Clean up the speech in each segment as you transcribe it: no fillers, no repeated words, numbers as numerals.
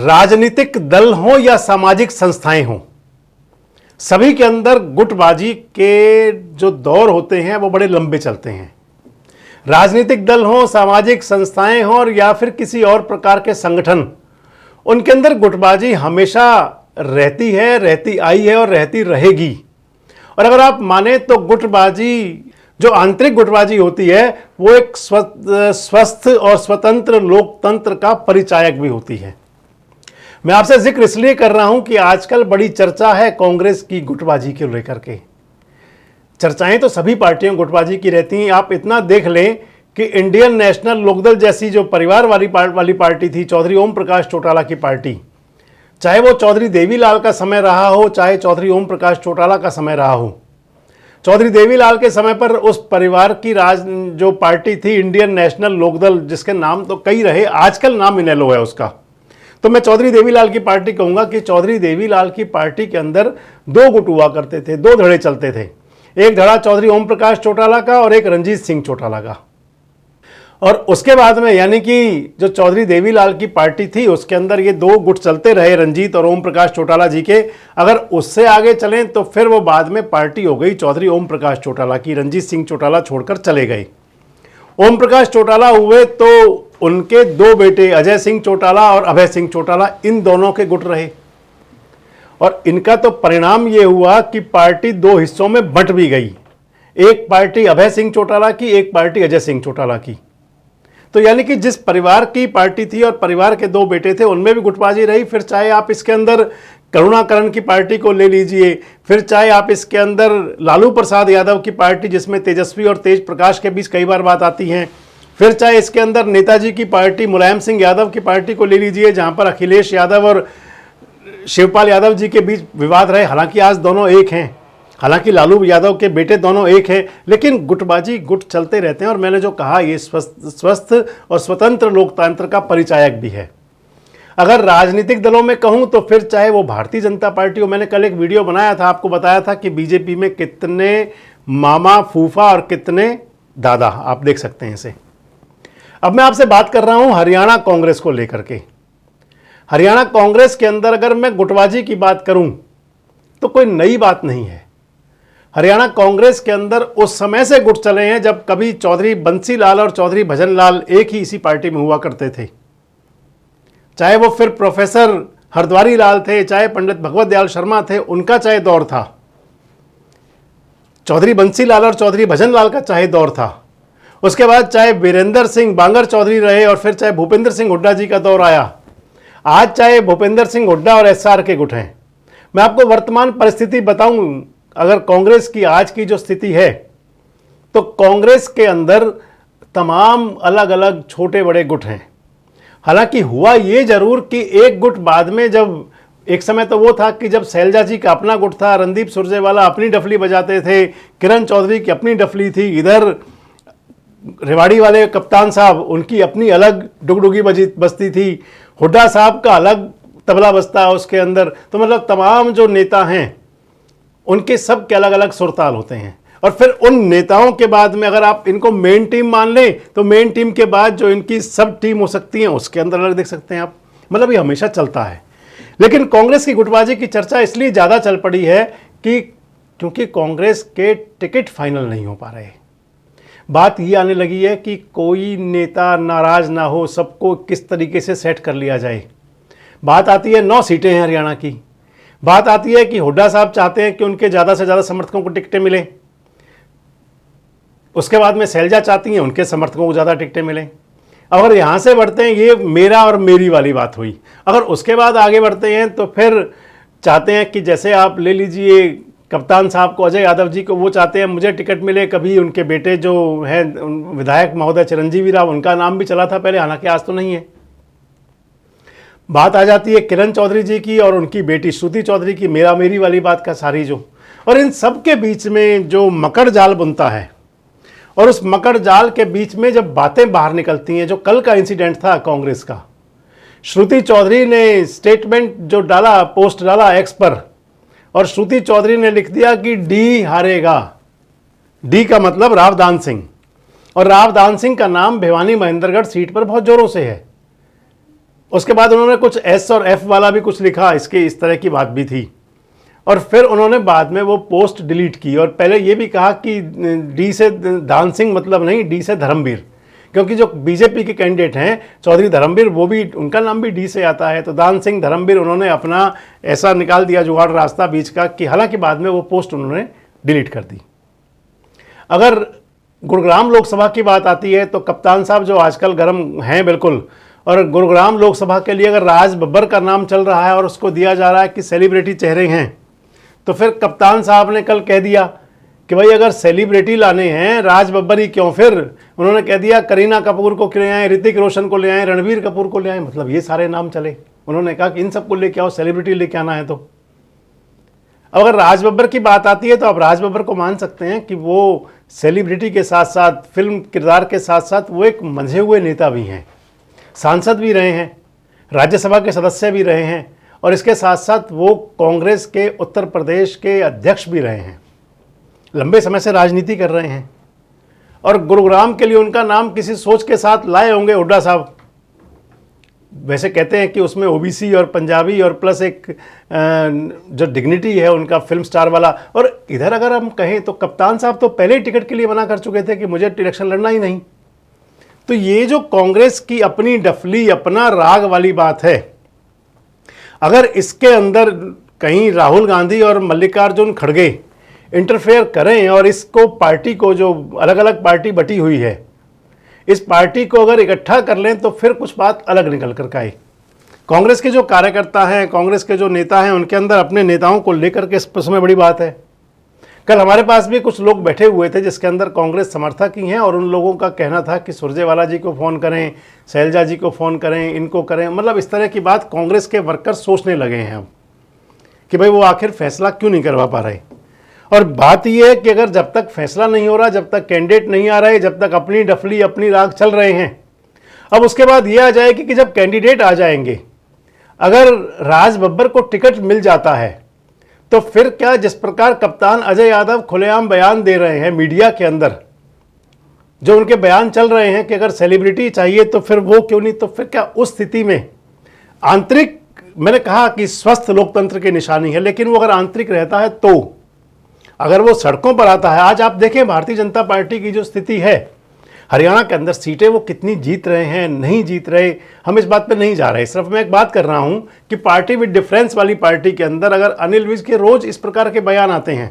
राजनीतिक दल हो या सामाजिक संस्थाएं हों, सभी के अंदर गुटबाजी के जो दौर होते हैं वो बड़े लंबे चलते हैं। राजनीतिक दल हो, सामाजिक संस्थाएं हों और या फिर किसी और प्रकार के संगठन, उनके अंदर गुटबाजी हमेशा रहती है, रहती आई है और रहती रहेगी। और अगर आप माने तो गुटबाजी, जो आंतरिक गुटबाजी होती है, वो एक स्वस्थ और स्वतंत्र लोकतंत्र का परिचायक भी होती है। मैं आपसे जिक्र इसलिए कर रहा हूं कि आजकल बड़ी चर्चा है कांग्रेस की गुटबाजी को लेकर के। चर्चाएं तो सभी पार्टियों गुटबाजी की रहती हैं। आप इतना देख लें कि इंडियन नेशनल लोकदल जैसी जो परिवार वाली पार्टी थी, चौधरी ओम प्रकाश चौटाला की पार्टी, चाहे वो चौधरी देवीलाल का समय रहा हो, चाहे चौधरी ओम प्रकाश चौटाला का समय रहा हो, चौधरी देवीलाल के समय पर उस परिवार की जो पार्टी थी इंडियन नेशनल लोकदल, जिसके नाम तो कई रहे, आजकल नाम इनेलो है उसका, तो मैं चौधरी देवीलाल की पार्टी कहूंगा कि चौधरी देवीलाल की पार्टी के अंदर दो गुट हुआ करते थे, दो धड़े चलते थे। एक धड़ा चौधरी ओम प्रकाश चौटाला का और एक रंजीत सिंह चौटाला का। और उसके बाद में यानी कि जो चौधरी देवीलाल की पार्टी थी उसके अंदर ये दो गुट चलते रहे, रंजीत और ओम प्रकाश चौटाला जी के। अगर उससे आगे चलें तो फिर वो बाद में पार्टी हो गई चौधरी ओम प्रकाश चौटाला की। रंजीत सिंह चौटाला छोड़कर चले गए। ओम प्रकाश चौटाला हुए तो उनके दो बेटे अजय सिंह चौटाला और अभय सिंह चौटाला, इन दोनों के गुट रहे। और इनका तो परिणाम ये हुआ कि पार्टी दो हिस्सों में बंट भी गई, एक पार्टी अभय सिंह चौटाला की, एक पार्टी अजय सिंह चौटाला की। तो यानी कि जिस परिवार की पार्टी थी और परिवार के दो बेटे थे, उनमें भी गुटबाजी रही। फिर चाहे आप इसके अंदर करुणाकरण की पार्टी को ले लीजिए, फिर चाहे आप इसके अंदर लालू प्रसाद यादव की पार्टी जिसमें तेजस्वी और तेज प्रकाश के बीच कई बार बात आती है, फिर चाहे इसके अंदर नेताजी की पार्टी मुलायम सिंह यादव की पार्टी को ले लीजिए, जहां पर अखिलेश यादव और शिवपाल यादव जी के बीच विवाद रहे। हालांकि आज दोनों एक हैं, हालांकि लालू यादव के बेटे दोनों एक हैं, लेकिन गुटबाजी गुट चलते रहते हैं। और मैंने जो कहा, ये स्वस्थ और स्वतंत्र लोकतंत्र का परिचायक भी है। अगर राजनीतिक दलों में कहूं तो फिर चाहे वो भारतीय जनता पार्टी हो, मैंने कल एक वीडियो बनाया था, आपको बताया था कि बीजेपी में कितने मामा फूफा और कितने दादा, आप देख सकते हैं इसे। अब मैं आपसे बात कर रहा हूं हरियाणा कांग्रेस को लेकर के। हरियाणा कांग्रेस के अंदर अगर मैं गुटबाजी की बात करूं तो कोई नई बात नहीं है। हरियाणा कांग्रेस के अंदर उस समय से गुट चले हैं जब कभी चौधरी बंसी लाल और चौधरी भजन लाल एक ही इसी पार्टी में हुआ करते थे। चाहे वो फिर प्रोफेसर हरद्वारी लाल थे, चाहे पंडित भगवत दयाल शर्मा थे, उनका चाहे दौर था, चौधरी बंसी लाल और चौधरी भजन लाल का चाहे दौर था, उसके बाद चाहे वीरेंद्र सिंह बांगर चौधरी रहे और फिर चाहे भूपेंद्र सिंह हुड्डा जी का दौर आया, आज चाहे भूपेंद्र सिंह हुड्डा और एसआर के गुट हैं। मैं आपको वर्तमान परिस्थिति बताऊं, अगर कांग्रेस की आज की जो स्थिति है तो कांग्रेस के अंदर तमाम अलग अलग छोटे बड़े गुट हैं। हालांकि हुआ ये जरूर कि एक गुट बाद में, जब एक समय तो वो था कि जब शैलजा जी का अपना गुट था, रणदीप सुरजेवाला अपनी डफली बजाते थे, किरण चौधरी की अपनी डफली थी, इधर रेवाड़ी वाले कप्तान साहब उनकी अपनी अलग डुगडुगी बजती थी, हुड्डा साहब का अलग तबला बजता है उसके अंदर। तो मतलब तमाम जो नेता हैं उनके सब के अलग अलग सुरताल होते हैं। और फिर उन नेताओं के बाद में अगर आप इनको मेन टीम मान लें तो मेन टीम के बाद जो इनकी सब टीम हो सकती है उसके अंदर अलग देख सकते हैं आप। मतलब ये हमेशा चलता है। लेकिन कांग्रेस की गुटबाजी की चर्चा इसलिए ज़्यादा चल पड़ी है कि क्योंकि कांग्रेस के टिकट फाइनल नहीं हो पा रहे। बात ये आने लगी है कि कोई नेता नाराज ना हो, सबको किस तरीके से सेट कर लिया जाए। बात आती है 9 सीटें हैं हरियाणा की। बात आती है कि हुड्डा साहब चाहते हैं कि उनके ज़्यादा से ज़्यादा समर्थकों को टिकटें मिलें। उसके बाद में शैलजा चाहती हैं उनके समर्थकों को ज़्यादा टिकटें मिलें। अगर यहाँ से बढ़ते हैं, ये मेरा और मेरी वाली बात हुई। अगर उसके बाद आगे बढ़ते हैं तो फिर चाहते हैं कि जैसे आप ले लीजिए कप्तान साहब को, अजय यादव जी को, वो चाहते हैं मुझे टिकट मिले। कभी उनके बेटे जो हैं विधायक महोदय चिरंजीवी राव, उनका नाम भी चला था पहले, हालांकि आज तो नहीं है। बात आ जाती है किरण चौधरी जी की और उनकी बेटी श्रुति चौधरी की, मेरा मेरी वाली बात का सारी जो। और इन सब के बीच में जो मकर जाल बुनता है और उस मकर जाल के बीच में जब बातें बाहर निकलती हैं, जो कल का इंसिडेंट था कांग्रेस का, श्रुति चौधरी ने स्टेटमेंट जो डाला, पोस्ट डाला एक्स पर, और श्रुति चौधरी ने लिख दिया कि डी हारेगा। डी का मतलब रावदान सिंह, और रावदान सिंह का नाम भिवानी महेंद्रगढ़ सीट पर बहुत जोरों से है। उसके बाद उन्होंने कुछ एस और एफ वाला भी कुछ लिखा, इसके इस तरह की बात भी थी। और फिर उन्होंने बाद में वो पोस्ट डिलीट की और पहले ये भी कहा कि डी से दान सिंह मतलब नहीं, डी से धर्मवीर, क्योंकि जो बीजेपी के कैंडिडेट हैं चौधरी धर्मवीर, वो भी उनका नाम भी डी से आता है। तो दान सिंह धर्मवीर उन्होंने अपना ऐसा निकाल दिया जुगाड़ रास्ता बीच का कि हालांकि बाद में वो पोस्ट उन्होंने डिलीट कर दी। अगर गुरुग्राम लोकसभा की बात आती है तो कप्तान साहब जो आजकल गर्म हैं बिल्कुल, और गुरुग्राम लोकसभा के लिए अगर राज बब्बर का नाम चल रहा है और उसको दिया जा रहा है कि सेलिब्रिटी चेहरे हैं, तो फिर कप्तान साहब ने कल कह दिया कि भाई अगर सेलिब्रिटी लाने हैं राज बब्बर ही क्यों, फिर उन्होंने कह दिया करीना कपूर को ले आए, ऋतिक रोशन को ले आए, रणबीर कपूर को ले आए, मतलब ये सारे नाम चले। उन्होंने कहा कि इन सबको लेके आओ, सेलिब्रिटी लेके आना है। तो अगर राज बब्बर की बात आती है तो आप राज बब्बर को मान सकते हैं कि वो सेलिब्रिटी के साथ साथ, फिल्म किरदार के साथ साथ वो एक मंझे हुए नेता भी हैं, सांसद भी रहे हैं, राज्यसभा के सदस्य भी रहे हैं, और इसके साथ साथ वो कांग्रेस के उत्तर प्रदेश के अध्यक्ष भी रहे हैं, लंबे समय से राजनीति कर रहे हैं। और गुरुग्राम के लिए उनका नाम किसी सोच के साथ लाए होंगे हुड्डा साहब। वैसे कहते हैं कि उसमें ओबीसी और पंजाबी और प्लस एक जो डिग्निटी है उनका फिल्म स्टार वाला। और इधर अगर हम कहें तो कप्तान साहब तो पहले ही टिकट के लिए मना कर चुके थे कि मुझे इलेक्शन लड़ना ही नहीं। तो ये जो कांग्रेस की अपनी डफली, अपना राग वाली बात है, अगर इसके अंदर कहीं राहुल गांधी और मल्लिकार्जुन खड़गे इंटरफेयर करें और इसको, पार्टी को, जो अलग अलग पार्टी बटी हुई है, इस पार्टी को अगर इकट्ठा कर लें तो फिर कुछ बात अलग निकल कर आए। कांग्रेस के जो कार्यकर्ता हैं, कांग्रेस के जो नेता हैं, उनके अंदर अपने नेताओं को लेकर के इसमें बड़ी बात है। कल हमारे पास भी कुछ लोग बैठे हुए थे जिसके अंदर कांग्रेस समर्थक ही हैं, और उन लोगों का कहना था कि सुरजेवाला जी को फ़ोन करें, शैलजा जी को फ़ोन करें, इनको करें, मतलब इस तरह की बात कांग्रेस के वर्कर सोचने लगे हैं अब कि भाई वो आखिर फैसला क्यों नहीं करवा पा रहे। और बात यह है कि अगर जब तक फैसला नहीं हो रहा, जब तक कैंडिडेट नहीं आ रहे, जब तक अपनी डफली, अपनी राग चल रहे हैं, अब उसके बाद ये आ जाएगी कि जब कैंडिडेट आ जाएंगे, अगर राज बब्बर को टिकट मिल जाता है तो फिर क्या, जिस प्रकार कप्तान अजय यादव खुलेआम बयान दे रहे हैं मीडिया के अंदर, जो उनके बयान चल रहे हैं कि अगर सेलिब्रिटी चाहिए तो फिर वो क्यों नहीं, तो फिर क्या उस स्थिति में आंतरिक, मैंने कहा कि स्वस्थ लोकतंत्र की निशानी है, लेकिन वो अगर आंतरिक रहता है तो, अगर वो सड़कों पर आता है, आज आप देखें भारतीय जनता पार्टी की जो स्थिति है, हरियाणा के अंदर सीटें वो कितनी जीत रहे हैं, नहीं जीत रहे, हम इस बात पे नहीं जा रहे। सिर्फ मैं एक बात कर रहा हूं कि पार्टी विद डिफरेंस वाली पार्टी के अंदर अगर अनिल विज के रोज इस प्रकार के बयान आते हैं,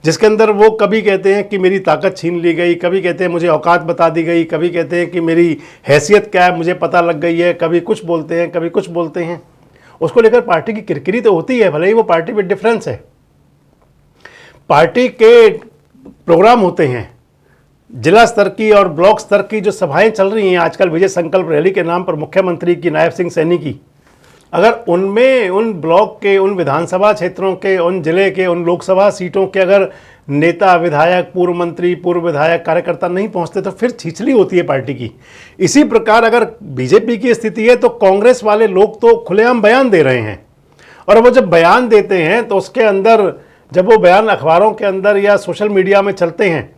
जिसके अंदर वो कभी कहते हैं कि मेरी ताकत छीन ली गई, कभी कहते हैं मुझे औकात बता दी गई, कभी कहते हैं कि मेरी हैसियत क्या है मुझे पता लग गई है, कभी कुछ बोलते हैं, कभी कुछ बोलते हैं, उसको लेकर पार्टी की किरकिरी तो होती है, भले ही वो पार्टी विद डिफरेंस है। पार्टी के प्रोग्राम होते हैं, जिला स्तर की और ब्लॉक स्तर की जो सभाएं चल रही हैं आजकल, विजय संकल्प रैली के नाम पर मुख्यमंत्री की, नायब सिंह सैनी की, अगर उनमें उन ब्लॉक के, उन विधानसभा क्षेत्रों के, उन जिले के, उन लोकसभा सीटों के अगर नेता, विधायक, पूर्व मंत्री, पूर्व विधायक, कार्यकर्ता नहीं पहुंचते तो फिर छिछली होती है पार्टी की। इसी प्रकार अगर बीजेपी की स्थिति है तो कांग्रेस वाले लोग तो खुलेआम बयान दे रहे हैं, और वो जब बयान देते हैं तो उसके अंदर, जब वो बयान अखबारों के अंदर या सोशल मीडिया में चलते हैं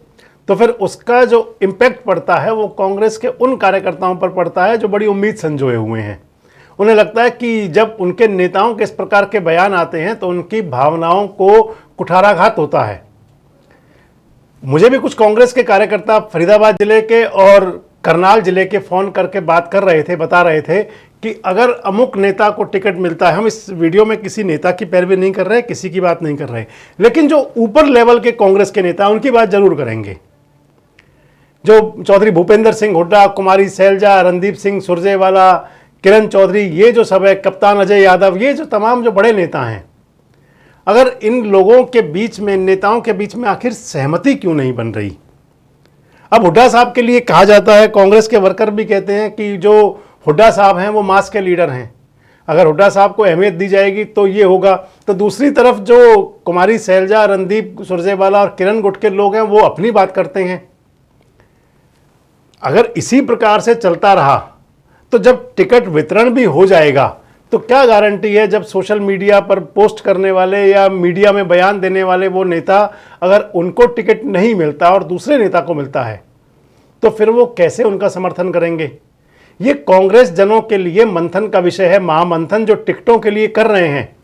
तो फिर उसका जो इम्पैक्ट पड़ता है वो कांग्रेस के उन कार्यकर्ताओं पर पड़ता है जो बड़ी उम्मीद संजोए हुए हैं। उन्हें लगता है कि जब उनके नेताओं के इस प्रकार के बयान आते हैं तो उनकी भावनाओं को कुठाराघात होता है। मुझे भी कुछ कांग्रेस के कार्यकर्ता फरीदाबाद जिले के और करनाल जिले के फ़ोन करके बात कर रहे थे, बता रहे थे कि अगर अमुक नेता को टिकट मिलता है, हम इस वीडियो में किसी नेता की पैरवी नहीं कर रहे, किसी की बात नहीं कर रहे, लेकिन जो ऊपर लेवल के कांग्रेस के नेता उनकी बात जरूर करेंगे, जो चौधरी भूपेंद्र सिंह हुड्डा, कुमारी शैलजा, रणदीप सिंह सुरजेवाला, किरण चौधरी, ये जो सब है, कप्तान अजय यादव, ये जो तमाम जो बड़े नेता हैं, अगर इन लोगों के बीच में, नेताओं के बीच में आखिर सहमति क्यों नहीं बन रही। अब हुड्डा साहब के लिए कहा जाता है, कांग्रेस के वर्कर भी कहते हैं कि जो हुड्डा साहब हैं वो मास के लीडर हैं, अगर हुड्डा साहब को अहमियत दी जाएगी तो ये होगा। तो दूसरी तरफ जो कुमारी शैलजा, रणदीप सुरजेवाला और किरण गुट के लोग हैं वो अपनी बात करते हैं। अगर इसी प्रकार से चलता रहा तो जब टिकट वितरण भी हो जाएगा तो क्या गारंटी है, जब सोशल मीडिया पर पोस्ट करने वाले या मीडिया में बयान देने वाले वो नेता, अगर उनको टिकट नहीं मिलता और दूसरे नेता को मिलता है तो फिर वो कैसे उनका समर्थन करेंगे। ये कांग्रेस जनों के लिए मंथन का विषय है। महामंथन जो टिकटों के लिए कर रहे हैं,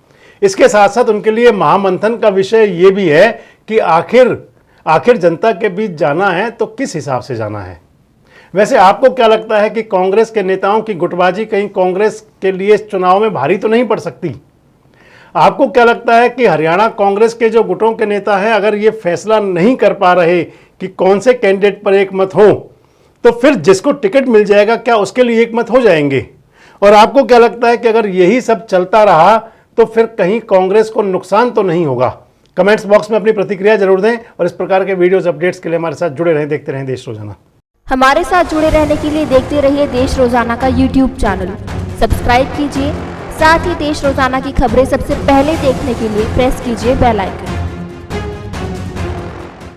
इसके साथ साथ उनके लिए महामंथन का विषय ये भी है कि आखिर जनता के बीच जाना है तो किस हिसाब से जाना है। वैसे आपको क्या लगता है कि कांग्रेस के नेताओं की गुटबाजी कहीं कांग्रेस के लिए इस चुनाव में भारी तो नहीं पड़ सकती? आपको क्या लगता है कि हरियाणा कांग्रेस के जो गुटों के नेता हैं, अगर ये फैसला नहीं कर पा रहे कि कौन से कैंडिडेट पर एक मत हो, तो फिर जिसको टिकट मिल जाएगा क्या उसके लिए एक मत हो जाएंगे? और आपको क्या लगता है कि अगर यही सब चलता रहा तो फिर कहीं कांग्रेस को नुकसान तो नहीं होगा? कमेंट्स बॉक्स में अपनी प्रतिक्रिया जरूर दें और इस प्रकार के वीडियोस अपडेट्स के लिए हमारे साथ जुड़े रहें, देखते रहें देश रोजाना। हमारे साथ जुड़े रहने के लिए देखते रहिए देश रोजाना का यूट्यूब चैनल सब्सक्राइब कीजिए। साथ ही देश रोजाना की खबरें सबसे पहले देखने के लिए प्रेस कीजिए बेल आइकन।